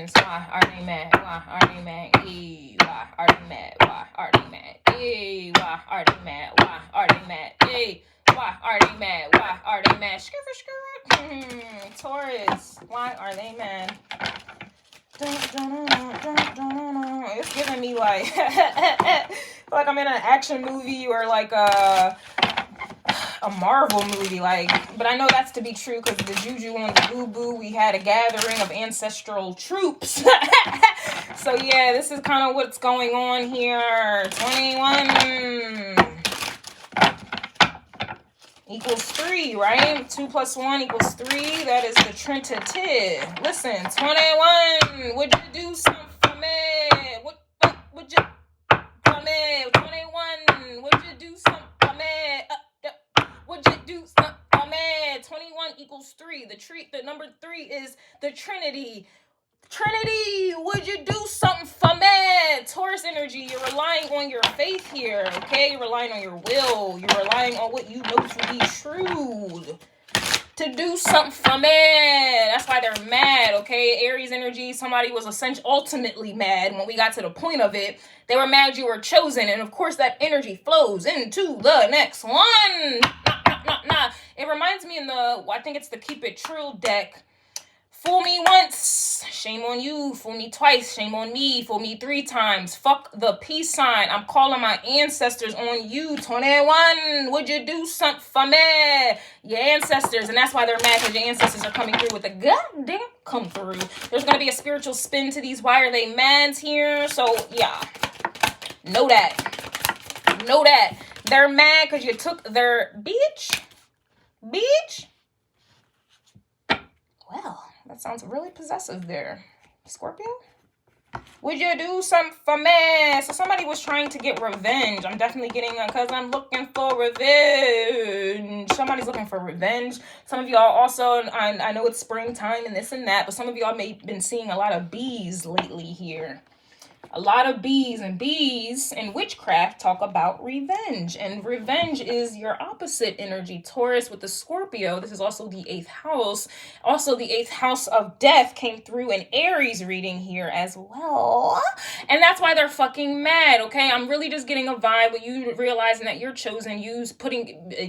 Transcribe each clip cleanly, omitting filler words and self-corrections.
questions. Why are they mad? Why are they mad? Why are they mad? Why are they mad? Why are they mad? Why are they mad? Why are they mad? Why are they mad? Taurus, why are they mad? It's giving me like like I'm in an action movie or like a Marvel movie, like, but I know that's to be true because the juju on the boo-boo, we had a gathering of ancestral troops. So yeah, this is kind of what's going on here. 21 equals 3, right? 2 plus 1 equals 3. That is the Trinity. Listen, 21, would you do something for me? What would you for me? 21, would you do something for me? Would you do something for me? 21 equals 3. The number 3 is the Trinity. Trinity, would you do something for me? Taurus energy, you're relying on your faith here, okay? You're relying on your will. You're relying on what you know to be true. To do something for me. That's why they're mad, okay? Aries energy, somebody was ultimately mad when we got to the point of it. They were mad you were chosen. And of course, that energy flows into the next one. Nah. It reminds me I think it's the Keep It True deck. Fool me once, shame on you. Fool me twice, shame on me. Fool me 3 times, fuck the peace sign. I'm calling my ancestors on you. 21, would you do something for me? Your ancestors, and that's why they're mad, because your ancestors are coming through with a goddamn come through. There's going to be a spiritual spin to these why are they mads here. So, yeah, know that. They're mad because you took their bitch. Well, that sounds really possessive there. Scorpio? Would you do something for me? So somebody was trying to get revenge. I'm definitely getting because I'm looking for revenge. Somebody's looking for revenge. Some of y'all also, I know it's springtime and this and that, but some of y'all may have been seeing a lot of bees lately here. A lot of bees in witchcraft talk about revenge. And revenge is your opposite energy, Taurus with the Scorpio. This is also the 8th house. Also, the 8th house of death came through in Aries reading here as well. And that's why they're fucking mad, okay? I'm really just getting a vibe with you realizing that you're chosen. You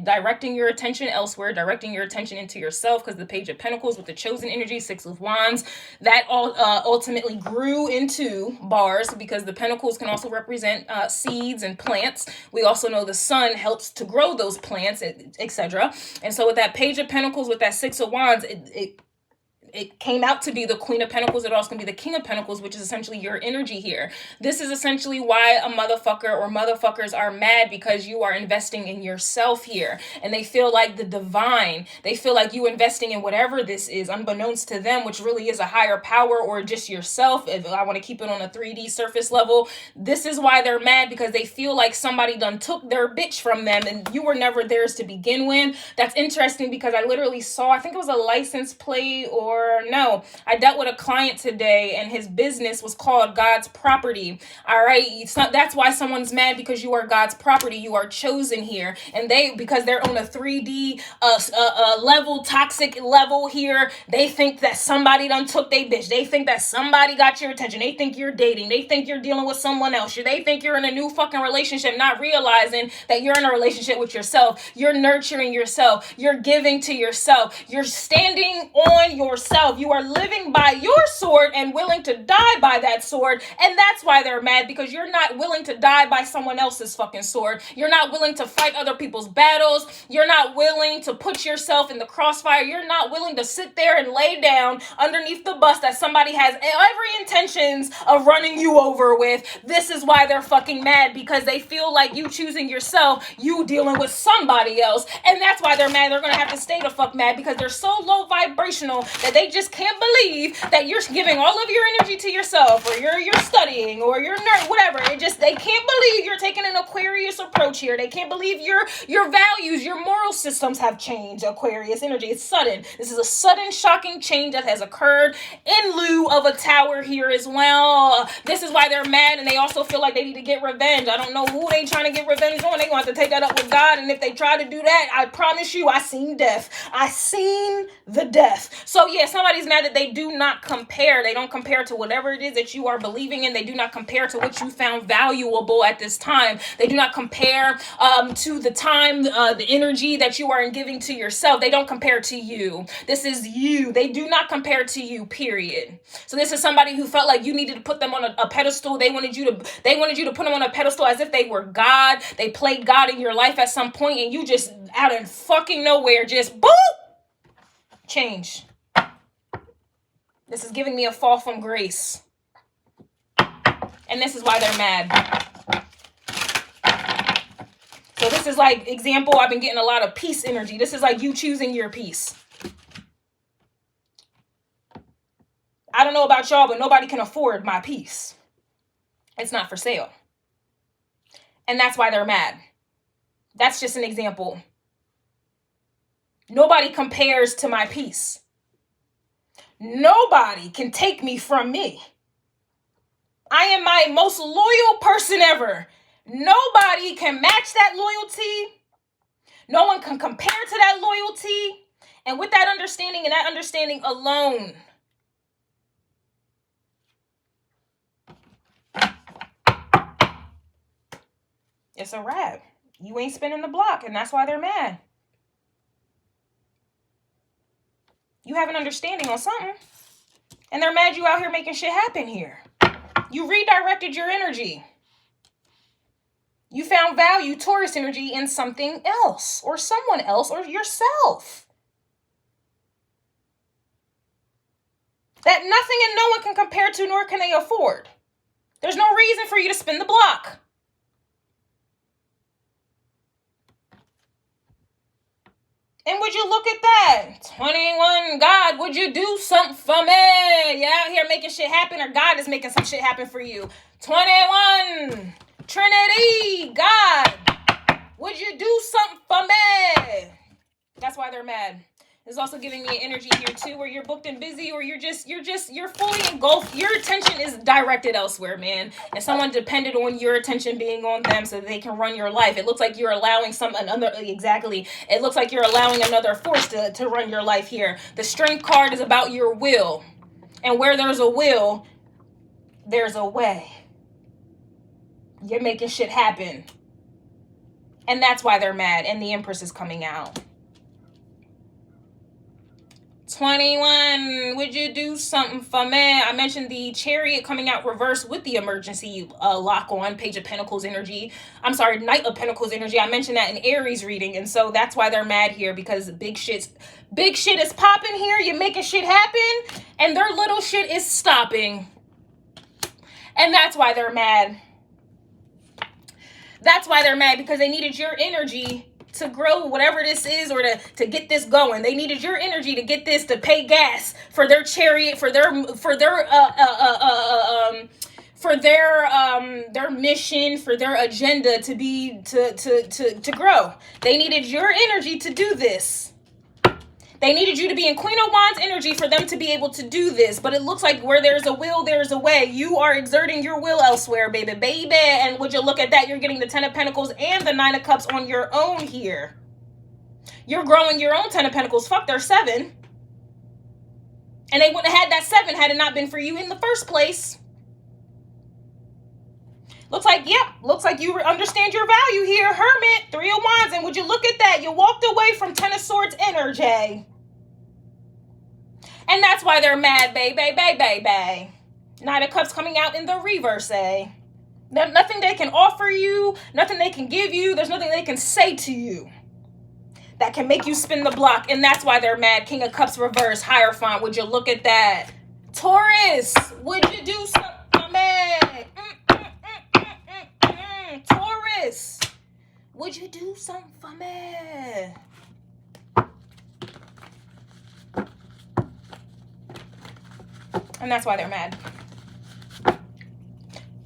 directing your attention elsewhere, directing your attention into yourself, because the Page of Pentacles with the chosen energy, 6 of Wands, that all ultimately grew into bars, because the pentacles can also represent seeds and plants. We also know the sun helps to grow those plants, etc. And so with that Page of Pentacles, with that 6 of Wands, it came out to be the Queen of Pentacles. It also can be the King of Pentacles, which is essentially your energy here. This is essentially why a motherfucker or motherfuckers are mad, because you are investing in yourself here. And they feel like the divine. They feel like you investing in whatever this is, unbeknownst to them, which really is a higher power or just yourself. If I want to keep it on a 3D surface level, this is why they're mad, because they feel like somebody done took their bitch from them and you were never theirs to begin with. That's interesting because I literally saw, I think it was a license plate no, I dealt with a client today and his business was called God's Property. All right. That's why someone's mad, because you are God's property. You are chosen here. And because they're on a 3D level, toxic level here, they think that somebody done took their bitch. They think that somebody got your attention. They think you're dating. They think you're dealing with someone else. They think you're in a new fucking relationship, not realizing that you're in a relationship with yourself. You're nurturing yourself. You're giving to yourself. You're standing on yourself. You are living by your sword and willing to die by that sword. And that's why they're mad, because you're not willing to die by someone else's fucking sword. You're not willing to fight other people's battles. You're not willing to put yourself in the crossfire. You're not willing to sit there and lay down underneath the bus that somebody has every intentions of running you over with. This is why they're fucking mad, because they feel like you choosing yourself, you dealing with somebody else. And that's why they're mad. They're going to have to stay the fuck mad, because they're so low vibrational that they just can't believe that you're giving all of your energy to yourself, or you're studying, or you're whatever. They can't believe you're taking an Aquarius approach here. They can't believe your values, your moral systems have changed. Aquarius energy. It's sudden. This is a sudden, shocking change that has occurred in lieu of a tower here as well. This is why they're mad, and they also feel like they need to get revenge. I don't know who they trying to get revenge on. They going to have to take that up with God, and if they try to do that, I promise you, I seen death. I seen the death. So yeah, somebody's mad that they do not compare. They don't compare to whatever it is that you are believing in. They do not compare to what you found valuable at this time. They do not compare to the time, the energy that you are giving to yourself. They don't compare to you. This is you. They do not compare to you, period. So this is somebody who felt like you needed to put them on a pedestal. They wanted you to put them on a pedestal as if they were God. They played God in your life at some point, and you just out of fucking nowhere just boop, change. This is giving me a fall from grace. And this is why they're mad. So this is like, example, I've been getting a lot of peace energy. This is like you choosing your peace. I don't know about y'all, but nobody can afford my peace. It's not for sale. And that's why they're mad. That's just an example. Nobody compares to my peace. Nobody can take me from me. I am my most loyal person ever. Nobody can match that loyalty. No one can compare to that loyalty. And with that understanding and that understanding alone, it's a wrap. You ain't spinning the block, and that's why they're mad. You have an understanding on something, and they're mad you out here making shit happen here. You redirected your energy. You found value, Taurus energy, in something else, or someone else, or yourself. That nothing and no one can compare to, nor can they afford. There's no reason for you to spin the block. And would you look at that? 21, God, would you do something for me? You're out here making shit happen, or God is making some shit happen for you. 21, Trinity, God, would you do something for me? That's why they're mad. It's also giving me energy here too, where you're booked and busy, or you're fully engulfed. Your attention is directed elsewhere, man. And someone depended on your attention being on them so that they can run your life. It looks like you're allowing It looks like you're allowing another force to run your life here. The Strength card is about your will. And where there's a will, there's a way. You're making shit happen. And that's why they're mad. And the Empress is coming out. 21, would you do something for me? I mentioned the Chariot coming out reverse with the emergency lock on, Page of Pentacles energy. I'm sorry, Knight of Pentacles energy. I mentioned that in Aries reading. And so that's why they're mad here, because big shit is popping here. You're making shit happen, and their little shit is stopping. And that's why they're mad. That's why they're mad, because they needed your energy to grow whatever this is, or to get this going. They needed your energy to get this, to pay gas for their chariot, for their mission, for their agenda to grow. They needed your energy to do this. They needed you to be in Queen of Wands energy for them to be able to do this. But it looks like where there's a will, there's a way. You are exerting your will elsewhere, baby. And would you look at that? You're getting the 10 of Pentacles and the 9 of Cups on your own here. You're growing your own 10 of Pentacles. Fuck their 7. And they wouldn't have had that 7 had it not been for you in the first place. Looks like you understand your value here. Hermit, 3 of Wands. And would you look at that? You walked away from 10 of Swords energy. And that's why they're mad, baby. 9 of Cups coming out in the reverse, There's nothing they can offer you, nothing they can give you, there's nothing they can say to you that can make you spin the block. And that's why they're mad. King of Cups reverse, Hierophant. Would you look at that? Taurus, would you do something for me? Taurus, would you do something for me? And that's why they're mad.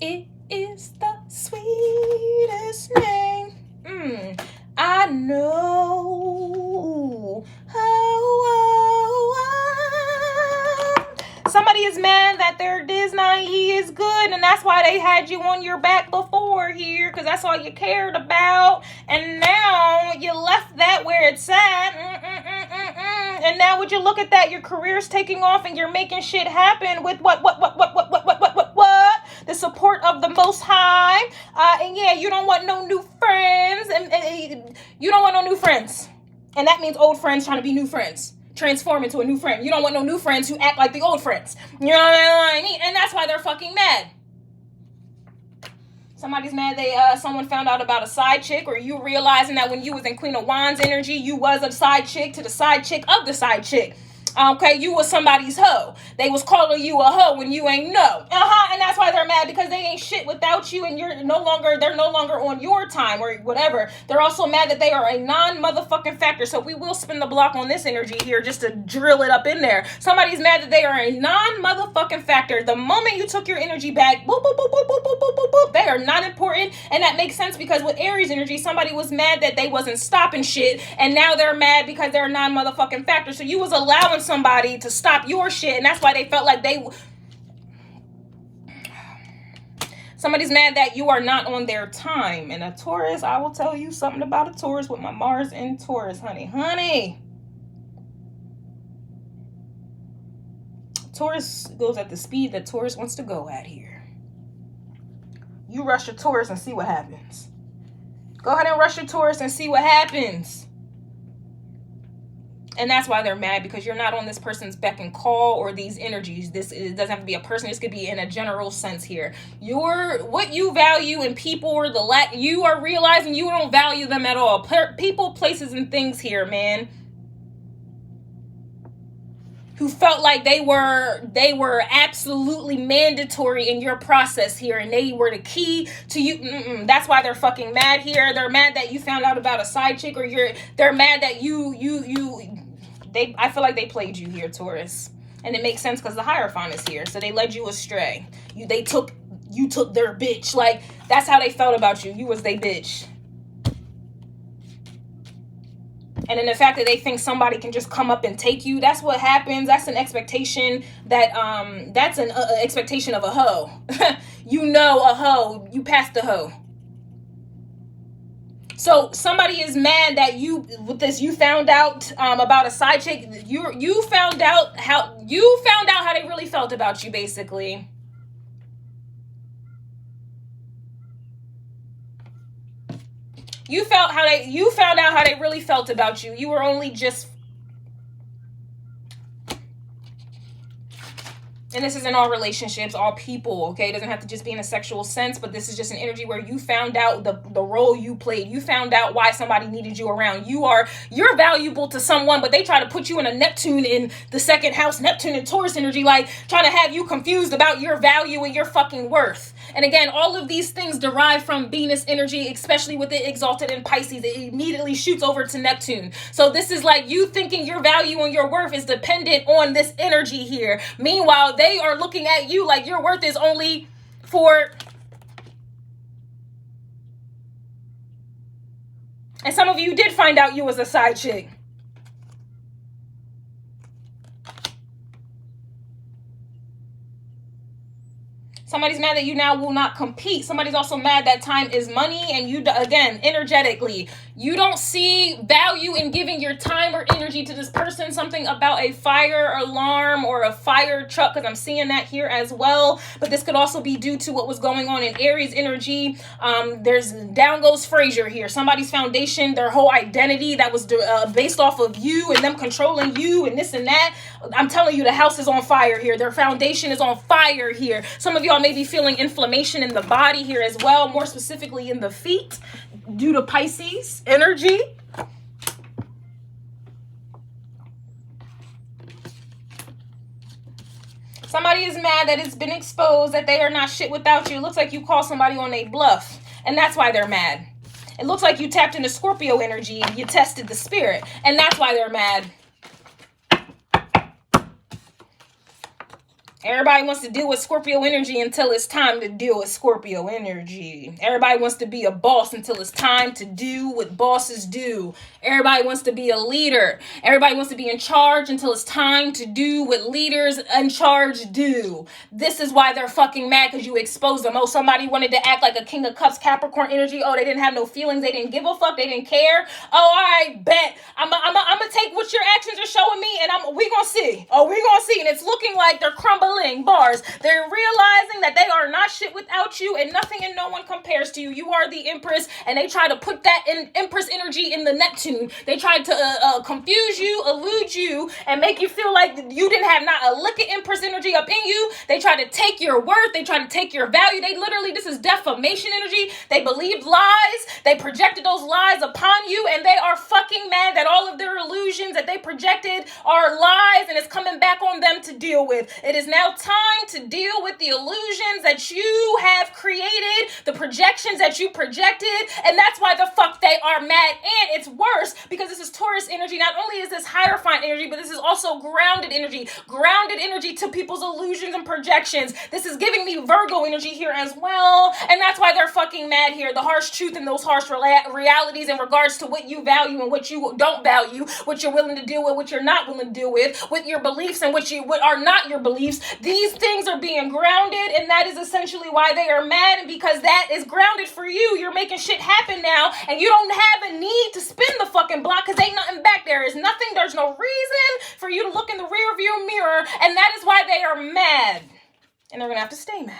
It is the sweetest name I know. Somebody is mad that their Disney is good, and that's why they had you on your back before here, because that's all you cared about. And now you left that where it's at. And now would you look at that? Your career's taking off and you're making shit happen with what? The support of the Most High. And yeah, you don't want no new friends. And you don't want no new friends. And that means old friends trying to be new friends. Transform into a new friend. You don't want no new friends who act like the old friends. You know what I mean? And that's why they're fucking mad. Somebody's mad someone found out about a side chick, or you realizing that when you was in Queen of Wands energy, you was a side chick to the side chick of the side chick. Okay, you was somebody's hoe. They was calling you a hoe when you ain't know. And that's why they're mad, because they ain't shit without you, and they're no longer on your time or whatever. They're also mad that they are a non-motherfucking factor. So we will spin the block on this energy here just to drill it up in there. Somebody's mad that they are a non-motherfucking factor. The moment you took your energy back, boop, boop, boop, boop, boop, boop, boop, boop, boop, they are not important. And that makes sense, because with Aries energy, somebody was mad that they wasn't stopping shit, and now they're mad because they're a non-motherfucking factor. So you was allowing somebody to stop your shit, and that's why they felt like somebody's mad that you are not on their time. And a Taurus, I will tell you something about a Taurus with my Mars in Taurus, honey. Taurus goes at the speed that Taurus wants to go at here. You rush your Taurus and see what happens. Go ahead and rush your Taurus and see what happens. And that's why they're mad, because you're not on this person's beck and call or these energies. It doesn't have to be a person. This could be in a general sense here. What you value in people, or you are realizing you don't value them at all. People, places, and things here, man, who felt like they were absolutely mandatory in your process here, and they were the key to you. That's why they're fucking mad here. They're mad that you found out about a side chick, or they're mad that I feel like they played you here, Taurus. And it makes sense, because the Hierophant is here. So they led you astray. You took their bitch. Like, that's how they felt about you. You was they bitch. And then the fact that they think somebody can just come up and take you, that's what happens. That's an expectation that's an expectation of a hoe. You know a hoe. You passed the hoe. So somebody is mad that you found out about a side chick. You found out how they really felt about you, basically. You found out how they really felt about you. You were only just, and this is in all relationships, all people, okay? It doesn't have to just be in a sexual sense, but this is just an energy where you found out the role you played. You found out why somebody needed you around. You're valuable to someone, but they try to put you in a Neptune in the second house, Neptune and Taurus energy, like trying to have you confused about your value and your fucking worth. And again, all of these things derive from Venus energy, especially with it exalted in Pisces. It immediately shoots over to Neptune. So this is like you thinking your value and your worth is dependent on this energy here. Meanwhile, they are looking at you like your worth is only for... And some of you did find out you was a side chick. Somebody's mad that you now will not compete. Somebody's also mad that time is money, and you, again, energetically, you don't see value in giving your time or energy to this person. Something about a fire alarm or a fire truck, because I'm seeing that here as well. But this could also be due to what was going on in Aries energy. There's down goes Frazier here. Somebody's foundation, their whole identity that was based off of you and them controlling you and this and that. I'm telling you, the house is on fire here. Their foundation is on fire here. Some of y'all may be feeling inflammation in the body here as well, more specifically in the feet due to Pisces energy. Somebody is mad that it's been exposed that they are not shit without you. It looks like you call somebody on a bluff, and that's why they're mad. It looks like you tapped into Scorpio energy and you tested the spirit, and that's why they're mad. Everybody wants to deal with Scorpio energy until it's time to deal with Scorpio energy. Everybody wants to be a boss until it's time to do what bosses do. Everybody wants to be a leader. Everybody wants to be in charge until it's time to do what leaders in charge do. This is why they're fucking mad, because you exposed them. Oh, somebody wanted to act like a King of Cups Capricorn energy. Oh, they didn't have no feelings. They didn't give a fuck. They didn't care. Oh, all right, bet. I'm gonna take what your actions are showing me, and we gonna see. Oh, we gonna see. And it's looking like they're crumbling bars. They're realizing that they are not shit without you, and nothing and no one compares to you. You are the Empress, and they try to put that in Empress energy in the Neptune. They tried to confuse you, elude you, and make you feel like you didn't have not a lick of Empress energy up in you. They try to take your worth. They try to take your value. They literally, this is defamation energy. They believed lies. They projected those lies upon you, and they are fucking mad that all of their illusions that they projected are lies, and it's coming back on them to deal with. It is now time to deal with the illusions that you have created, the projections that you projected, and that's why the fuck they are mad. And it's worse because this is Taurus energy. Not only is this Hierophant energy, but this is also grounded energy to people's illusions and projections. This is giving me Virgo energy here as well, and that's why they're fucking mad here. The harsh truth and those harsh realities in regards to what you value and what you don't value, what you're willing to deal with, what you're not willing to deal with your beliefs and what are not your beliefs. These things are being grounded, and that is essentially why they are mad. And because that is grounded for you, you're making shit happen now, and you don't have a need to spin the fucking block because ain't nothing back there. There's nothing. There's no reason for you to look in the rear view mirror, and that is why they are mad, and they're gonna have to stay mad.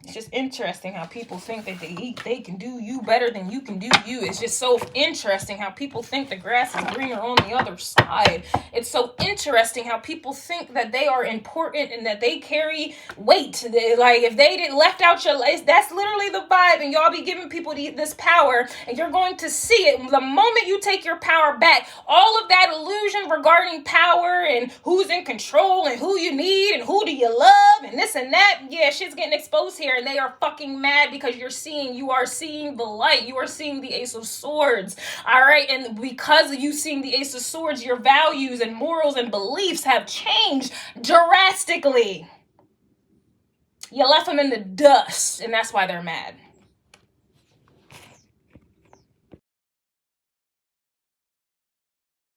It's just interesting how people think that they can do you better than you can do you. It's just so interesting how people think the grass is greener on the other side. It's so interesting how people think that they are important and that they carry weight. Like, if they didn't left out your life, that's literally the vibe, and y'all be giving people this power, and you're going to see it. The moment you take your power back, all of that illusion regarding power and who's in control and who you need and who do you love and this and that, yeah, shit's getting exposed here. And they are fucking mad because you are seeing the light. You are seeing the Ace of Swords. All right. And because of you seeing the Ace of Swords, your values and morals and beliefs have changed drastically. You left them in the dust, and that's why they're mad.